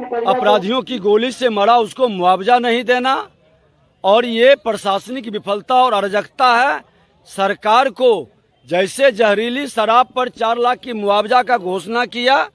अपराधियों की गोली से मरा उसको मुआवजा नहीं देना, और ये प्रशासनिक विफलता और अराजकता है। सरकार को जैसे जहरीली शराब पर 4 लाख की मुआवजा का घोषणा किया,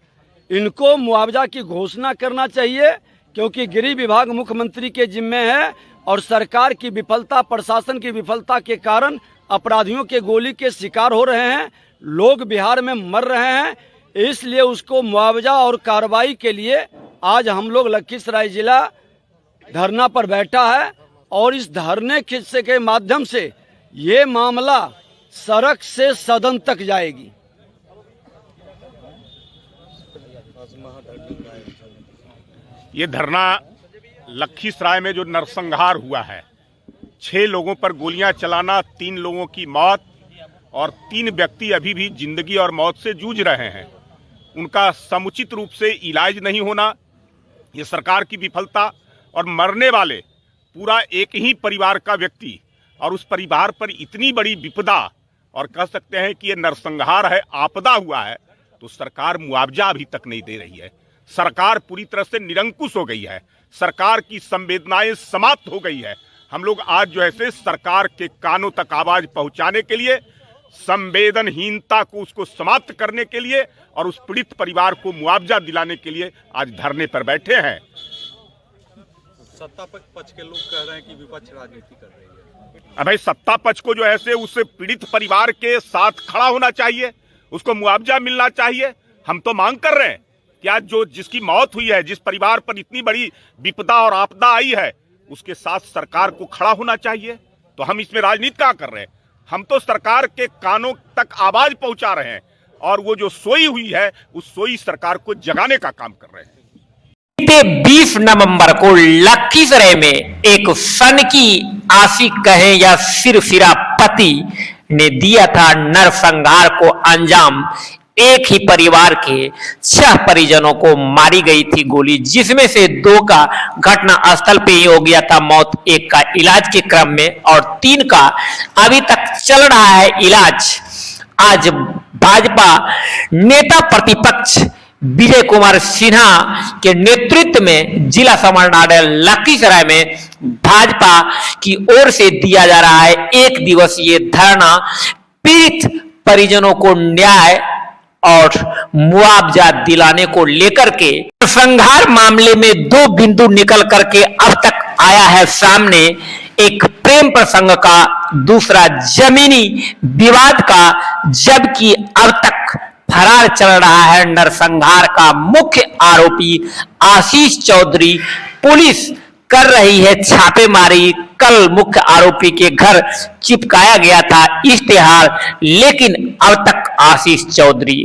इनको मुआवजा की घोषणा करना चाहिए, क्योंकि गृह विभाग मुख्यमंत्री के जिम्मे है और सरकार की विफलता, प्रशासन की विफलता के कारण अपराधियों के गोली के शिकार हो रहे हैं, लोग बिहार में मर रहे हैं। इसलिए उसको मुआवजा और कार्रवाई के लिए आज हम लोग लखीसराय जिला धरना पर बैठा है, और इस धरने के माध्यम से ये मामला सड़क से सदन तक जाएगी। ये धरना लखीसराय में जो नरसंहार हुआ है, 6 लोगों पर गोलियां चलाना, 3 लोगों की मौत और 3 व्यक्ति अभी भी जिंदगी और मौत से जूझ रहे हैं, उनका समुचित रूप से इलाज नहीं होना, ये सरकार की विफलता। और मरने वाले पूरा एक ही परिवार का व्यक्ति, और उस परिवार पर इतनी बड़ी विपदा, और कह सकते हैं कि ये नरसंहार है, आपदा हुआ है, तो सरकार मुआवजा अभी तक नहीं दे रही है। सरकार पूरी तरह से निरंकुश हो गई है, सरकार की संवेदनाएं समाप्त हो गई है। हम लोग आज जो है सरकार के कानों तक आवाज पहुंचाने के लिए, संवेदनहीनता को उसको समाप्त करने के लिए और उस पीड़ित परिवार को मुआवजा दिलाने के लिए आज धरने पर बैठे हैं। सत्ता पक्ष के लोग कह रहे हैं कि विपक्ष राजनीति कर रही है। अब भाई सत्ता पक्ष को जो है उस पीड़ित परिवार के साथ खड़ा होना चाहिए, उसको मुआवजा मिलना चाहिए। हम तो मांग कर रहे हैं कि आज जो जिसकी मौत हुई है, जिस परिवार पर इतनी बड़ी विपदा और आपदा आई है, उसके साथ सरकार को खड़ा होना चाहिए। तो हम इसमें राजनीति क्या कर रहे हैं? हम तो सरकार के कानों तक आवाज पहुंचा रहे हैं, और वो जो सोई हुई है उस सोई सरकार को जगाने का काम कर रहे हैं। 20 नवंबर को लखीसराय में एक सन की आशिक कहे या सिरफिरा पति ने दिया था नरसंहार को अंजाम। एक ही परिवार के 6 परिजनों को मारी गई थी गोली, जिसमें से 2 का घटना स्थल पे ही हो गया था मौत, 1 का इलाज के क्रम में और 3 का अभी तक चल रहा है इलाज। आज भाजपा नेता प्रतिपक्ष विजय कुमार सिन्हा के नेतृत्व में जिला समन्वय लखीसराय में भाजपा की ओर से दिया जा रहा है 1 दिवसीय धरना। पीड़ित परिजनों को न्याय और मुआवजा दिलाने को लेकर के संघार मामले में 2 बिंदु निकल करके अब तक आया है सामने, एक प्रेम प्रसंग का, दूसरा जमीनी विवाद का, जबकि अब तक फरार चल रहा है नरसंहार का मुख्य आरोपी आशीष चौधरी। पुलिस कर रही है छापेमारी। कल मुख्य आरोपी के घर चिपकाया गया था इश्तेहार, लेकिन अब तक आशीष चौधरी